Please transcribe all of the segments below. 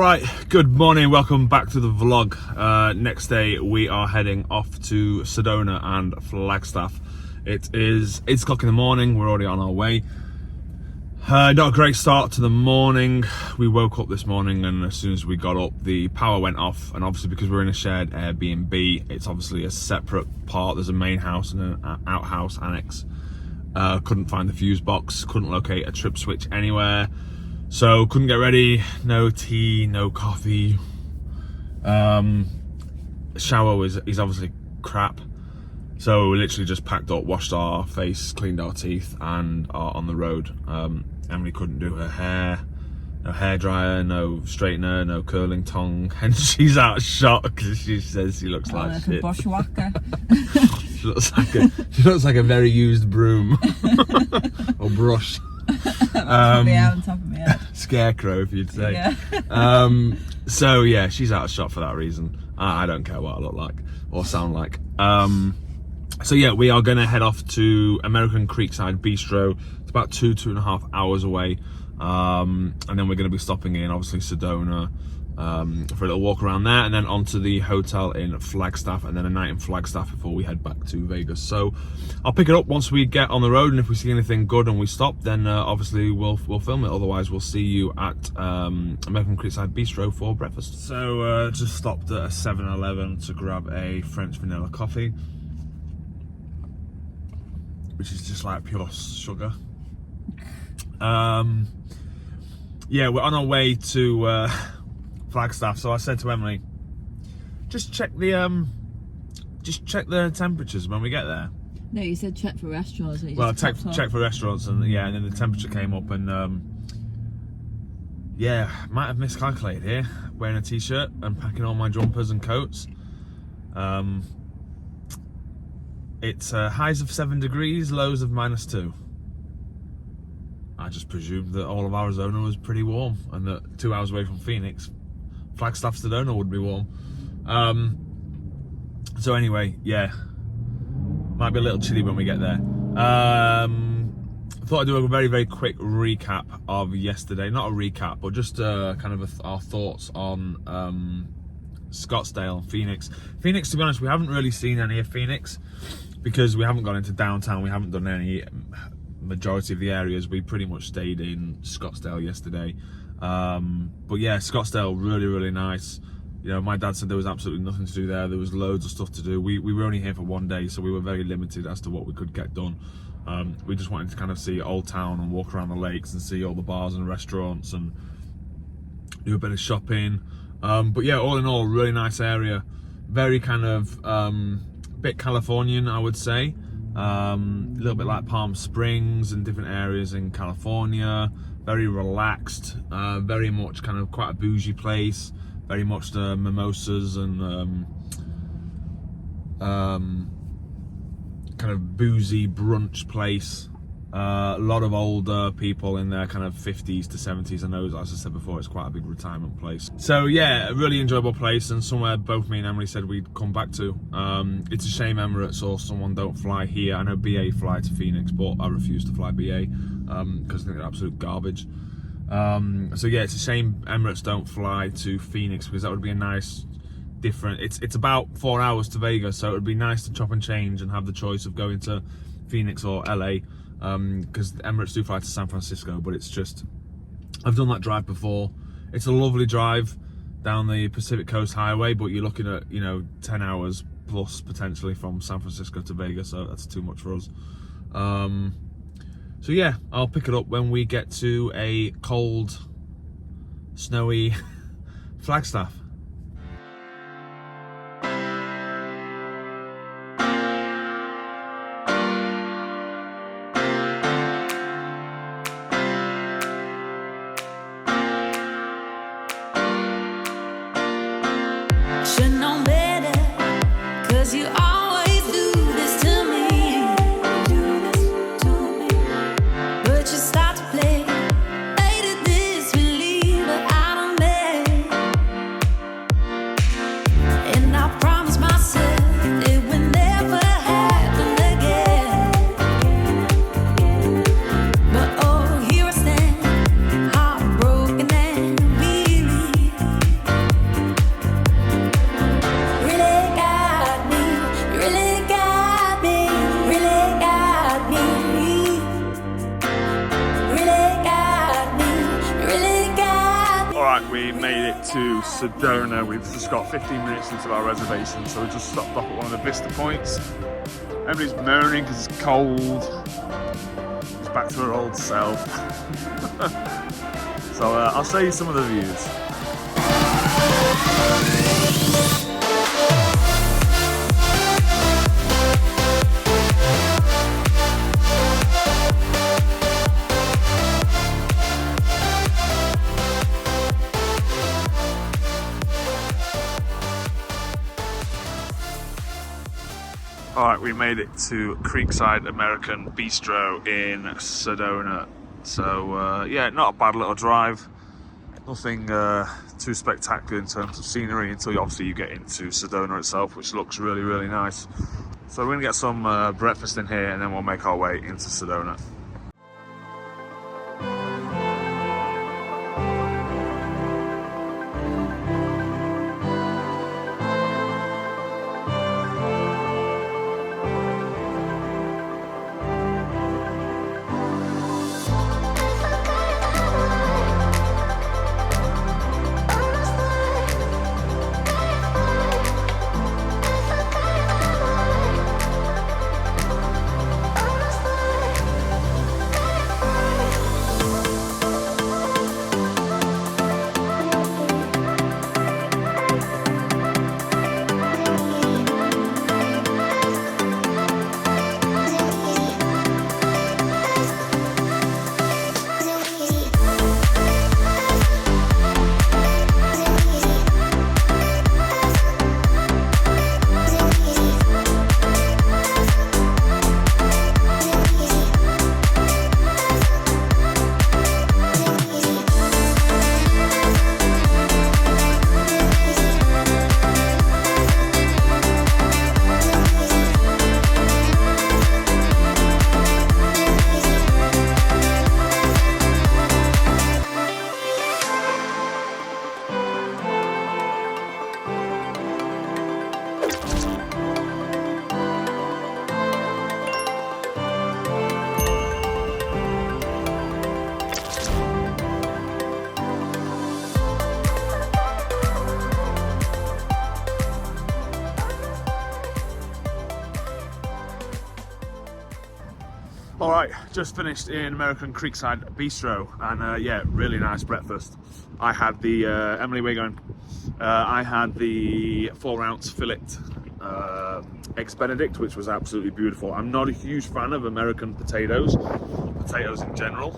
Alright, good morning, welcome back to the vlog. Next day we are heading off to Sedona and Flagstaff. It is 8 o'clock in the morning, we're already on our way. Not a great start to the morning. We woke up this morning and as soon as we got up the power went off, and obviously because we're in a shared Airbnb, it's obviously a separate part. There's a main house and an outhouse annex. Couldn't find the fuse box, couldn't locate a trip switch anywhere. So couldn't get ready, no tea, no coffee. Shower is obviously crap. So we literally just packed up, washed our face, cleaned our teeth, and are on the road. Emily couldn't do her hair, no hairdryer, no straightener, no curling tongue, and she's out of shot because she says she looks like shit. A bushwhacker. She looks like a very used broom or brush. On top of my head. Scarecrow, if you'd say. Yeah. So yeah, she's out of shot for that reason. I don't care what I look like or sound like. So yeah, we are going to head off to Creek Side Bistro. It's about 2.5 hours away, and then we're going to be stopping in obviously Sedona for a little walk around there, and then onto the hotel in Flagstaff, and then a night in Flagstaff before we head back to Vegas. So I'll pick it up once we get on the road, and if we see anything good and we stop, then obviously we'll film it. Otherwise we'll see you at Creek Side Bistro for breakfast. So just stopped at a 7-Eleven to grab a French vanilla coffee, which is just like pure sugar. Yeah, we're on our way to Flagstaff. So I said to Emily, just check the temperatures when we get there. No, you said check for restaurants. And well, check for restaurants, and yeah, and then the temperature came up, and yeah, might have miscalculated here. Wearing a t-shirt and packing all my jumpers and coats. It's highs of 7 degrees, lows of -2. I just presumed that all of Arizona was pretty warm, and that 2 hours away from Phoenix, Flagstaff, Sedona would be warm. So anyway, yeah, might be a little chilly when we get there. Thought I'd do a very, very quick recap of yesterday. Not a recap, but just kind of our thoughts on Scottsdale, Phoenix. Phoenix, to be honest, we haven't really seen any of Phoenix because we haven't gone into downtown. We haven't done any majority of the areas. We pretty much stayed in Scottsdale yesterday. But yeah, Scottsdale, really, really nice. You know, my dad said there was absolutely nothing to do there. There was loads of stuff to do. We were only here for 1 day, so we were very limited as to what we could get done. We just wanted to kind of see Old Town and walk around the lakes and see all the bars and restaurants and do a bit of shopping. But yeah, all in all, really nice area. Very kind of bit Californian, I would say. A little bit like Palm Springs and different areas in California. Very relaxed, very much kind of quite a bougie place. Very much the mimosas and kind of boozy brunch place. A lot of older people in their kind of 50s to 70s. I know, as I said before, it's quite a big retirement place. So yeah, a really enjoyable place, and somewhere both me and Emily said we'd come back to. It's a shame Emirates or someone don't fly here. I know BA fly to Phoenix, but I refuse to fly BA because I think they're absolute garbage. So yeah, it's a shame Emirates don't fly to Phoenix, because that would be a nice different. It's about 4 hours to Vegas, so it would be nice to chop and change and have the choice of going to Phoenix or LA. Because Emirates do fly to San Francisco, but it's just, I've done that drive before. It's a lovely drive down the Pacific Coast Highway, but you're looking at, you know, 10 hours plus potentially from San Francisco to Vegas, so that's too much for us. So yeah, I'll pick it up when we get to a cold, snowy Flagstaff. Should know better, 'cause you always do this to me. But you start to play, later this believe, but I don't bet. it to Sedona. We've just got 15 minutes until our reservation, so we just stopped off at one of the Vista points. Everybody's moaning because it's cold. She's back to her old self. So I'll show you some of the views. Alright, we made it to Creek Side American Bistro in Sedona. So yeah, not a bad little drive. Nothing too spectacular in terms of scenery until obviously you get into Sedona itself, which looks really, really nice. So we're gonna get some breakfast in here and then we'll make our way into Sedona. Alright, just finished in American Creek Side Bistro, and yeah, really nice breakfast. I had the, Emily, where you going? I had the 4-ounce fillet eggs Benedict, which was absolutely beautiful. I'm not a huge fan of American potatoes in general.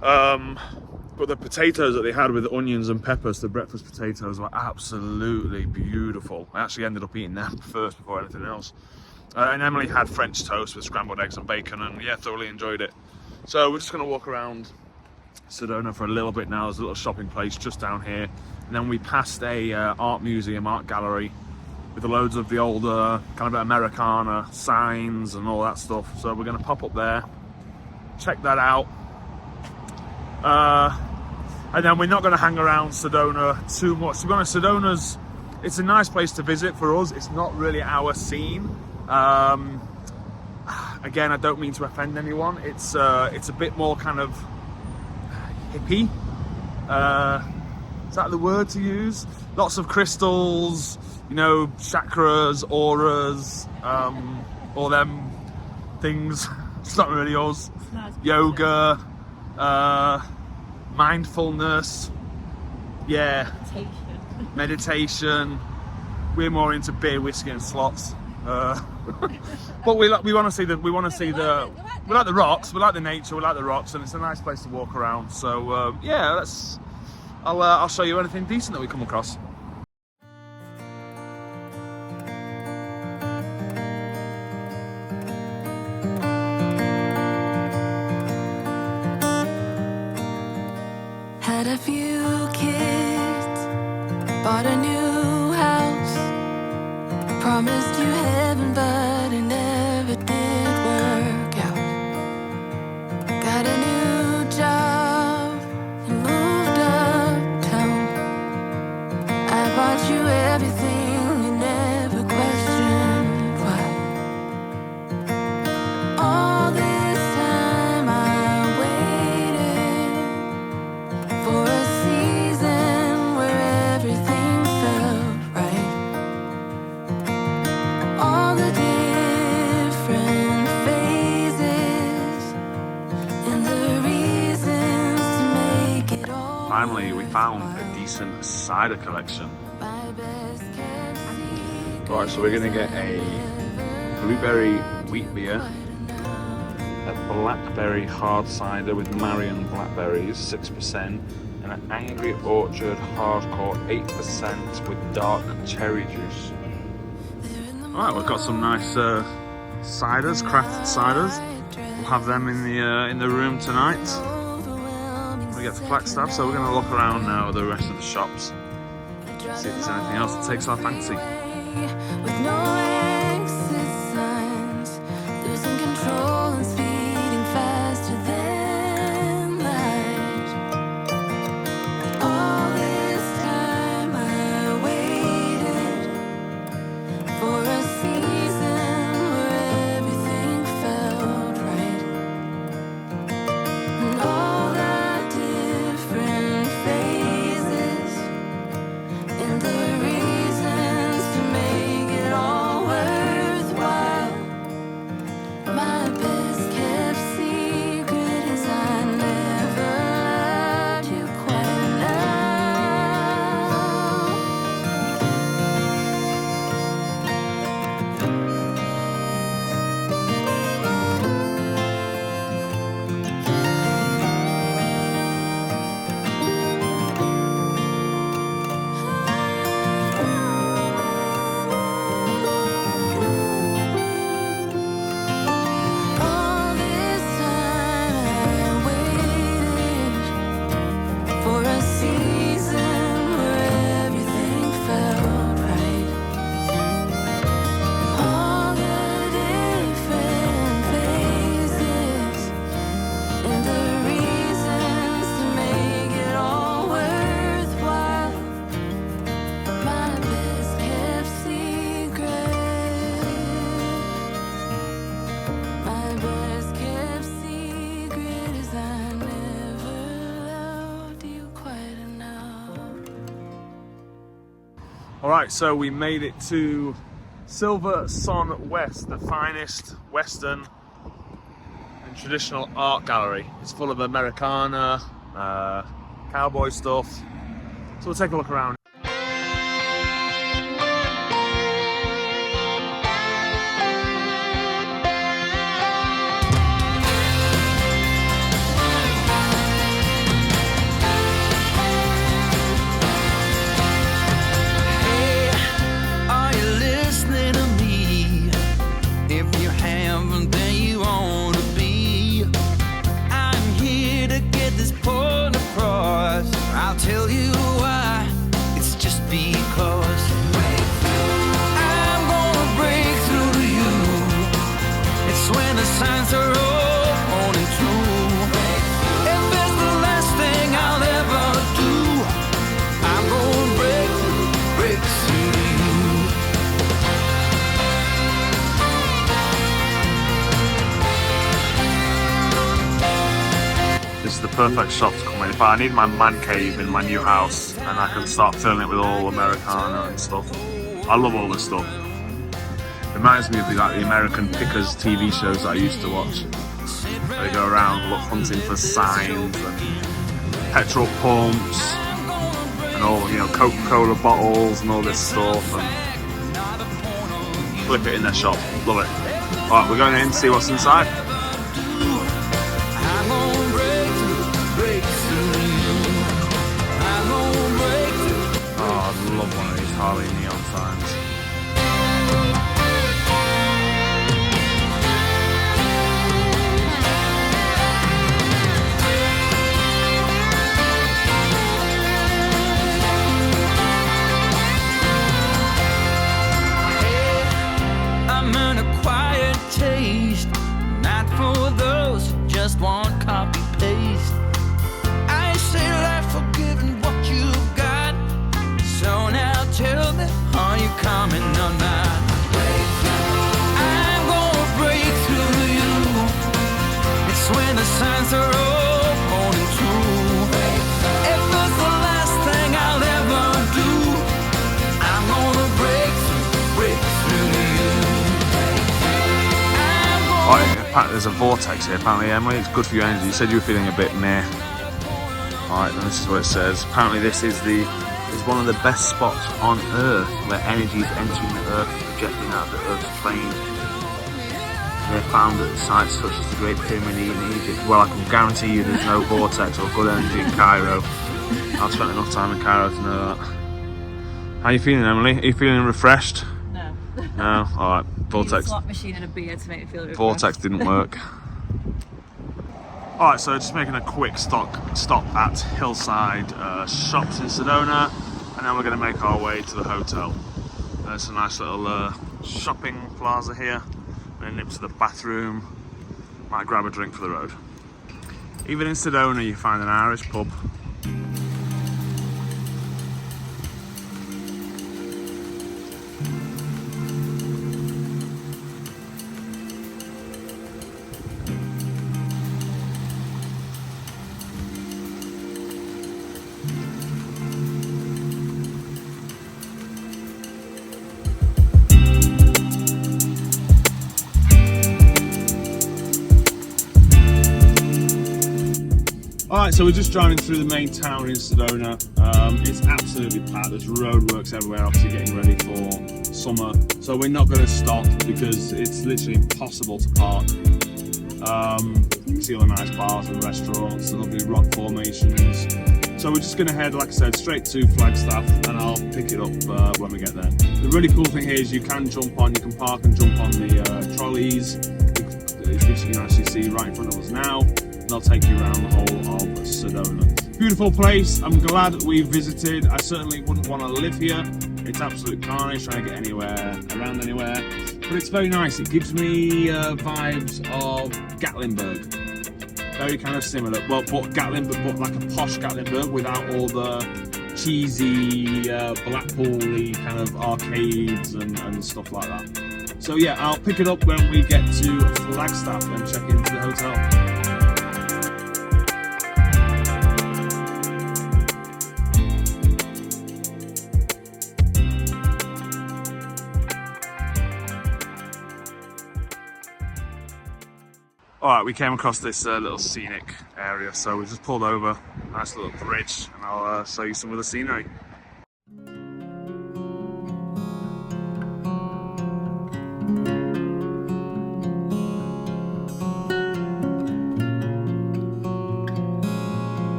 But the potatoes that they had with the onions and peppers, the breakfast potatoes, were absolutely beautiful. I actually ended up eating them first before anything else. And Emily had French toast with scrambled eggs and bacon, and yeah, thoroughly enjoyed it. So we're just going to walk around Sedona for a little bit now. There's a little shopping place just down here, and then we passed a art museum, art gallery, with loads of the old kind of Americana signs and all that stuff. So we're going to pop up there, check that out, and then we're not going to hang around Sedona too much. To be honest, Sedona's, it's a nice place to visit for us. It's not really our scene. Again, I don't mean to offend anyone. It's a bit more kind of hippie. Is that the word to use? Lots of crystals, you know, chakras, auras, all them things. It's not really us. Nice. Yoga, mindfulness, yeah, meditation. We're more into beer, whiskey, and slots. But we want to see the we like the rocks, we like the nature, we like the rocks, and it's a nice place to walk around. So yeah, I'll show you anything decent that we come across. Had a few kids, bought a new house, promised you heaven, but it never did work out. Got a new job and moved uptown. finally we found a decent cider collection. Right, so we're gonna get a blueberry wheat beer, a blackberry hard cider with Marion blackberries, 6%, and an Angry Orchard hardcore 8% with dark cherry juice. Alright, we've got some nice ciders, crafted ciders. We'll have them in the room tonight when we get to Flagstaff. So we're going to look around now at the rest of the shops, see if there's anything else that takes our fancy. With no exit signs, losing control and speeding faster than light. All this time I waited for a season where everything felt right, and all the different phases and the reasons to make it all worthwhile. My best kept secret is I never loved you quite enough. All this time I waited for a season where everything felt right. All the different phases and the reasons to make it all worthwhile. My best kept secret. My best kept secret is I never loved you quite enough. Alright, so we made it to Silver Sun West, the finest Western and traditional art gallery. It's full of Americana, cowboy stuff. So we'll take a look around. Are you listening to me? If you haven't, then you ought to be. I'm here to get this point across. I'll tell you why. It's just because I'm gonna break through to you. It's when the signs are all pointing true. If it's the last thing I'll ever do, I'm gonna break through to you. This is the perfect shop to come in. If I need my man cave in my new house and I can start filling it with all Americana and stuff. I love all this stuff. Reminds me of the American Pickers TV shows that I used to watch. They go around hunting for signs and petrol pumps and all, Coca-Cola bottles and all this stuff, and flip it in their shop. Love it. Alright, we're going in to see what's inside. I'm gonna break through to you. I'm gonna break through. Oh, I love one of these Harley neon signs. I'm an acquired taste, not for those who just want copy paste. I say life for giving what you've got. So now tell me, are you coming or not? I'm gonna break through to you. It's when the signs are all pointing true. If it's the last thing I'll ever do, I'm gonna break through to you. Oh, in fact, there's a Vortex here, apparently, Emily. It's good for your energy. You said you were feeling a bit meh. Alright, and this is what it says. Apparently this is one of the best spots on Earth where energy is entering the Earth, projecting out of the Earth's plane. They're found at sites such as the Great Pyramid in Egypt. Well, I can guarantee you there's no vortex or good energy in Cairo. I've spent enough time in Cairo to know that. How are you feeling, Emily? Are you feeling refreshed? No. No? Alright, vortex. Slot machine and a beer to make me feel refreshed. Vortex didn't work. Alright, so just making a quick stop at Hillside Shops in Sedona, and then we're going to make our way to the hotel. There's a nice little shopping plaza here. We're going to nip to the bathroom, might grab a drink for the road. Even in Sedona you find an Irish pub. Alright, so we're just driving through the main town in Sedona. It's absolutely packed. There's roadworks everywhere, obviously getting ready for summer. So we're not going to stop because it's literally impossible to park. You can see all the nice bars and restaurants, the lovely rock formations. So we're just going to head, like I said, straight to Flagstaff, and I'll pick it up when we get there. The really cool thing here is you can park and jump on the trolleys, which you can actually see right in front of us now. They'll take you around the whole of Sedona. Beautiful place. I'm glad we visited. I certainly wouldn't want to live here. It's absolute carnage trying to get around anywhere. But it's very nice. It gives me vibes of Gatlinburg. Very kind of similar. Well, but Gatlinburg, but like a posh Gatlinburg without all the cheesy Blackpool-y kind of arcades and stuff like that. So yeah, I'll pick it up when we get to Flagstaff and check into the hotel. Alright, we came across this little scenic area, so we just pulled over, nice little bridge, and I'll show you some of the scenery.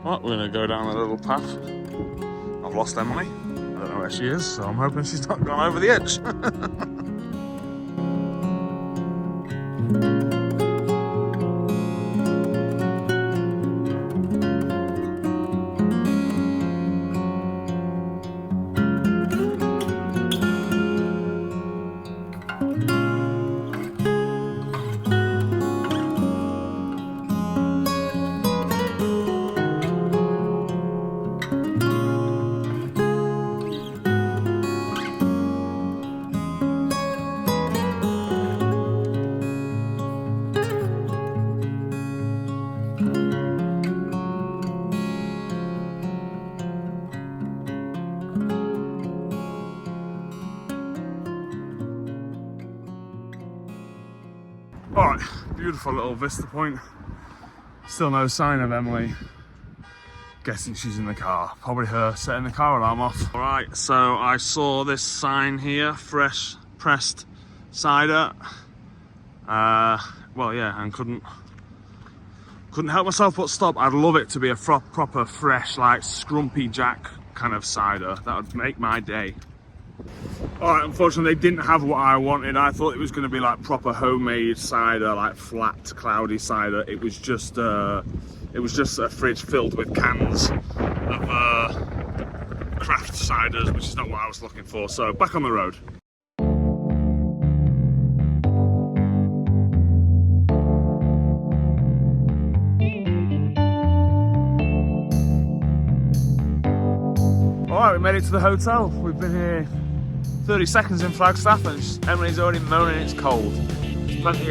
Well, we're going to go down a little path. I've lost Emily. I don't know where she is, so I'm hoping she's not gone over the edge. Alright, beautiful little Vista point. Still no sign of Emily. Guessing she's in the car. Probably her setting the car alarm off. Alright, so I saw this sign here, fresh pressed cider. Well, yeah, and couldn't help myself but stop. I'd love it to be a proper fresh, like Scrumpy Jack kind of cider. That would make my day. Alright, unfortunately they didn't have what I wanted. I thought it was going to be like proper homemade cider, like flat, cloudy cider. It was just a fridge filled with cans of craft ciders, which is not what I was looking for. So back on the road. Alright, we made it to the hotel. We've been here 30 seconds in Flagstaff and Emily's already moaning it's cold. There's plenty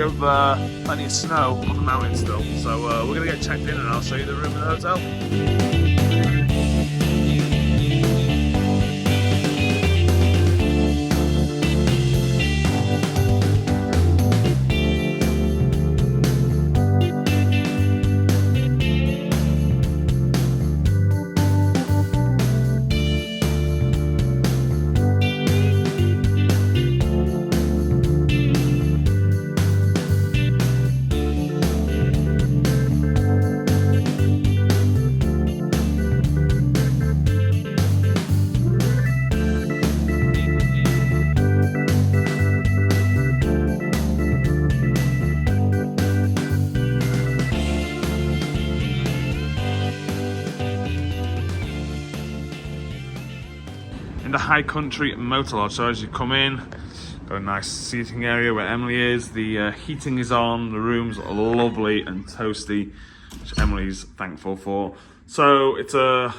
of snow on the mountain still. So we're going to get checked in and I'll show you the room in the hotel. High Country Motor Lodge. So as you come in, got a nice seating area where Emily is. The heating is on. The room's lovely and toasty, which Emily's thankful for. So it's a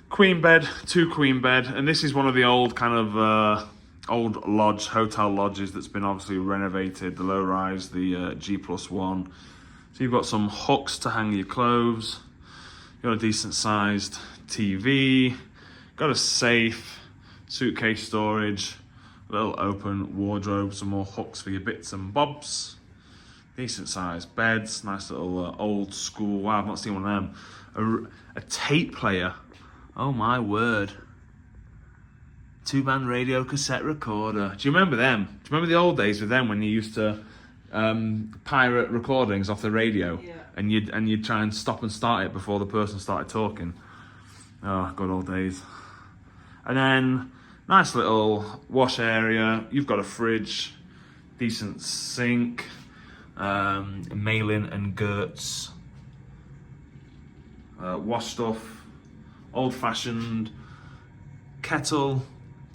queen bed, 2 queen bed, and this is one of the old kind of old hotel lodges that's been obviously renovated. The low rise, the G+1. So you've got some hooks to hang your clothes. You've got a decent sized TV. Got a safe, suitcase storage, a little open wardrobe, some more hooks for your bits and bobs. Decent sized beds, nice little old school. Wow, I've not seen one of them. A tape player. Oh my word. 2-band radio cassette recorder. Do you remember them? Do you remember the old days with them when you used to pirate recordings off the radio? Yeah. And you'd try and stop and start it before the person started talking. Oh, good old days. And then nice little wash area. You've got a fridge, decent sink, Malin and Gertz wash stuff, old-fashioned kettle,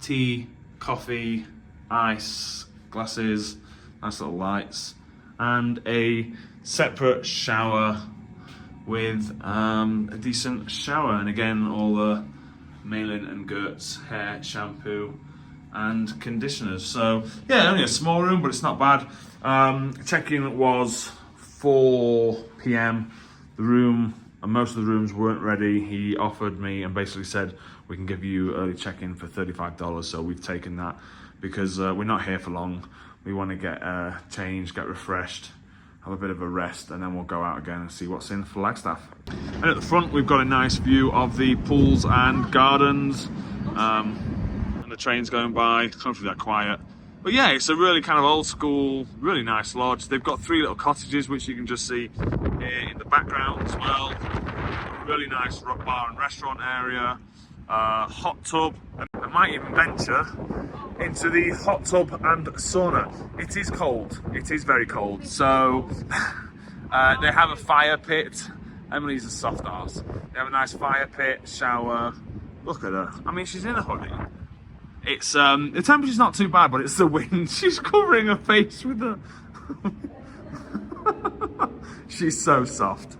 tea, coffee, ice, glasses, nice little lights, and a separate shower with a decent shower. And again, all the Malin and Gertz hair shampoo and conditioners. So yeah, only a small room, but it's not bad. Check-in was 4 p.m. The room, and most of the rooms weren't ready. He offered me and basically said, we can give you early check-in for $35. So we've taken that because we're not here for long. We want to get changed, get refreshed, have a bit of a rest, and then we'll go out again and see what's in Flagstaff. And at the front, we've got a nice view of the pools and gardens, and the trains going by. Hopefully they're quiet. But yeah, it's a really kind of old school, really nice lodge. They've got 3 little cottages, which you can just see here in the background as well. Really nice rock bar and restaurant area, hot tub. I might even venture into the hot tub and sauna. It is cold. It is very cold. So they have a fire pit. Emily's a soft arse. They have a nice fire pit, shower. Look at her. I mean, she's in a hoodie. It's the temperature's not too bad, but it's the wind. She's covering her face with the. She's so soft.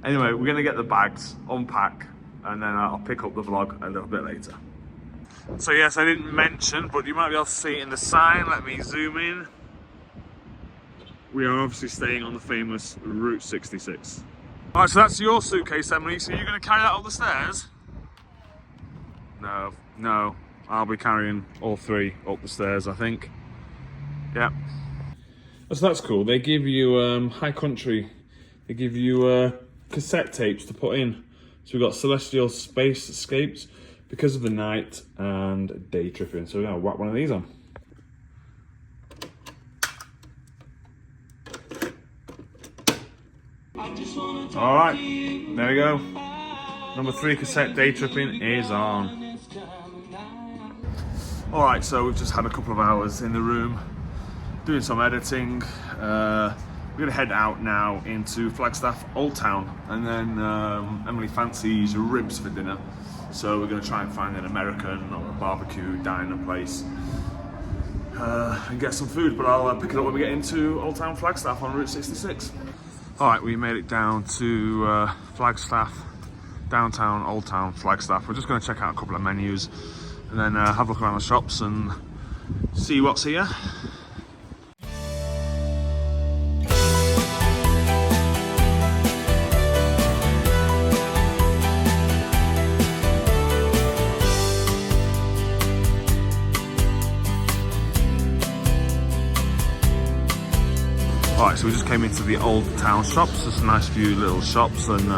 Anyway, we're gonna get the bags, unpack, and then I'll pick up the vlog a little bit later. So yes, I didn't mention, but you might be able to see it in the sign. Let me zoom in. We are obviously staying on the famous Route 66. All right, so that's your suitcase, Emily. So you're going to carry that up the stairs? No. I'll be carrying all 3 up the stairs, I think. Yeah. So that's cool. They give you High Country. They give you cassette tapes to put in. So we've got Celestial Space Escapes because of the night and day tripping. So we're gonna whack one of these on. All right, there we go. Number 3 cassette day tripping is on. All right, so we've just had a couple of hours in the room doing some editing. We're gonna head out now into Flagstaff Old Town, and then Emily fancies ribs for dinner. So we're gonna try and find an American or a barbecue diner place and get some food, but I'll pick it up when we get into Old Town Flagstaff on Route 66. All right, we made it down to Flagstaff, downtown Old Town Flagstaff. We're just gonna check out a couple of menus and then have a look around the shops and see what's here. Alright, so we just came into the Old Town shops. There's a nice few little shops and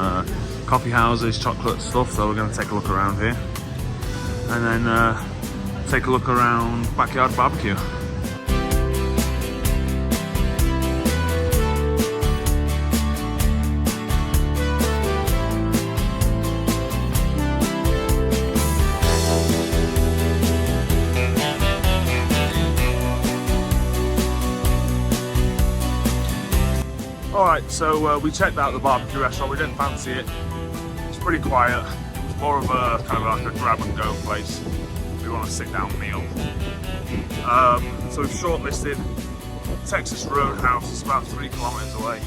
coffee houses, chocolate stuff, so we're going to take a look around here. And then take a look around Backyard Barbecue. Alright, so we checked out the barbecue restaurant. We didn't fancy it. It's pretty quiet. It was more of a kind of like a grab and go place. want a sit-down meal. So we've shortlisted Texas Roadhouse. It's about 3 kilometers away.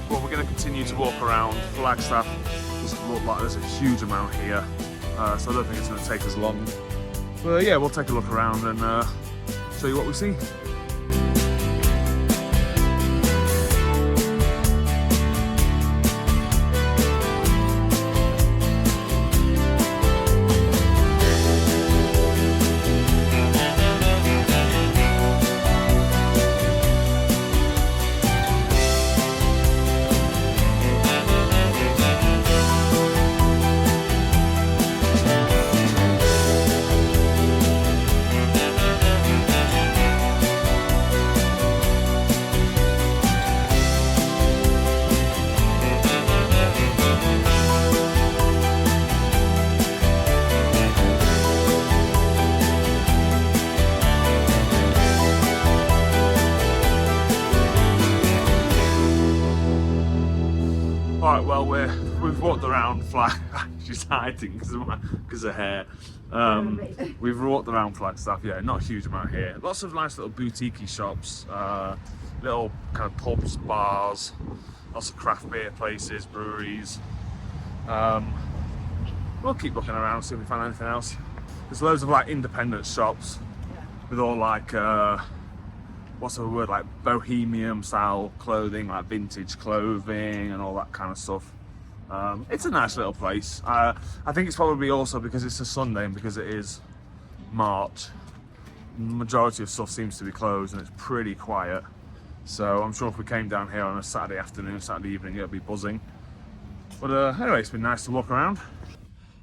But we're going to continue to walk around Flagstaff. Doesn't look like there's a huge amount here, so I don't think it's going to take us long. But yeah, we'll take a look around and show you what we see. Alright, well we've walked around she's hiding because of hair. We've walked around Flagstaff, yeah, not a huge amount here. Lots of nice little boutique-y shops, little kind of pubs, bars, lots of craft beer places, breweries. We'll keep looking around, see if we find anything else. There's loads of like independent shops with all like what's the word, like bohemian style clothing, like vintage clothing and all that kind of stuff. It's a nice little place. I think it's probably also because it's a Sunday and because it is March, the majority of stuff seems to be closed and it's pretty quiet. So I'm sure if we came down here on a Saturday afternoon, Saturday evening, it'll be buzzing. But anyway, it's been nice to walk around.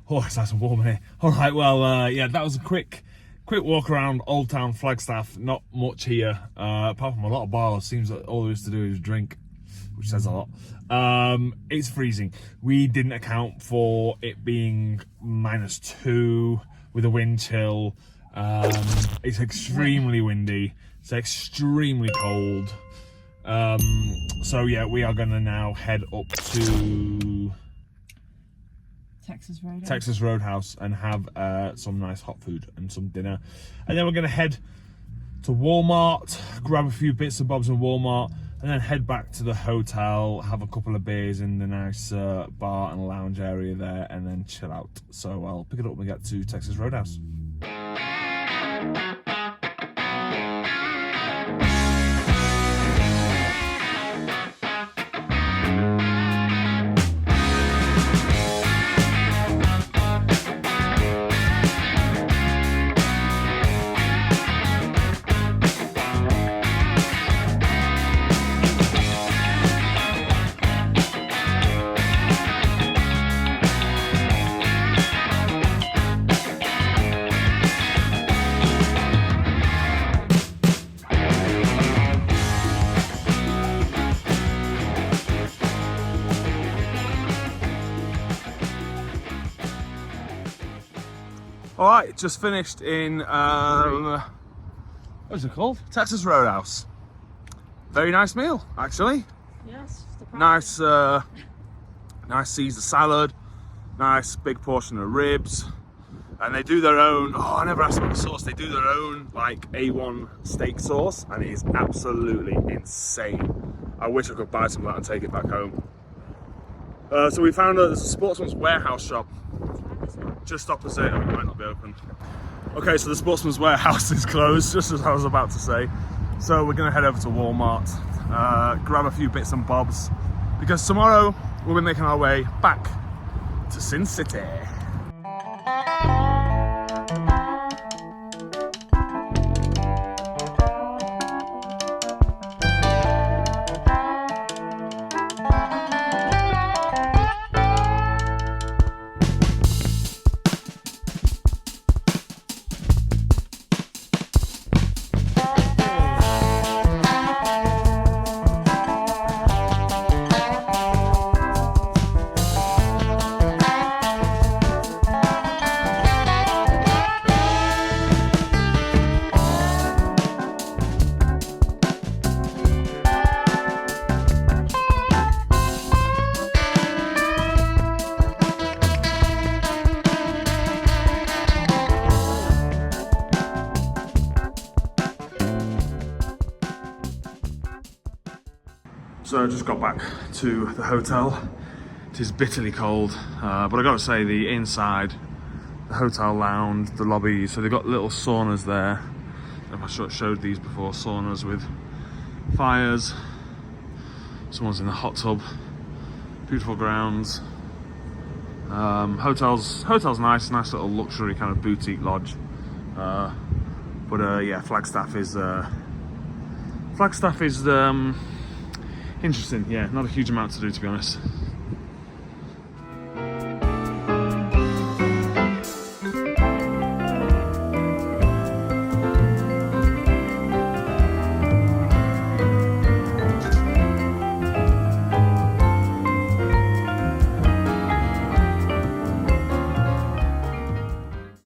Oh, it's nice and warm in here. All right, well, yeah, that was a quick walk around Old Town Flagstaff. Not much here, apart from a lot of bars. Seems that all there is to do is drink, which says a lot. It's freezing. We didn't account for it being -2 with a wind chill. It's extremely windy. It's extremely cold. So yeah, we are gonna now head up to Texas Roadhouse and have some nice hot food and some dinner, and then we're gonna head to Walmart, grab a few bits and bobs in Walmart, and then head back to the hotel, have a couple of beers in the nice bar and lounge area there, and then chill out. So I'll pick it up when we get to Texas Roadhouse. Alright, just finished in, what's it called? Texas Roadhouse. Very nice meal, actually. Yes. Nice, nice Caesar salad, nice big portion of ribs. And they do their own, I never asked about the sauce, they do their own like A1 steak sauce, and it is absolutely insane. I wish I could buy some of that and take it back home. So we found there's a Sportsman's Warehouse shop just opposite. It might not be open. Okay, so the Sportsman's Warehouse is closed, just as I was about to say. So we're gonna head over to Walmart, grab a few bits and bobs, because tomorrow we'll be making our way back to Sin City. So I just got back to the hotel. It is bitterly cold, but I gotta say the inside, the hotel lounge, the lobby, so they've got little saunas there. I don't know if I showed these before, saunas with fires. Someone's in the hot tub. Beautiful grounds. Hotel's nice little luxury kind of boutique lodge. But yeah, Flagstaff is interesting. Yeah, not a huge amount to do, to be honest.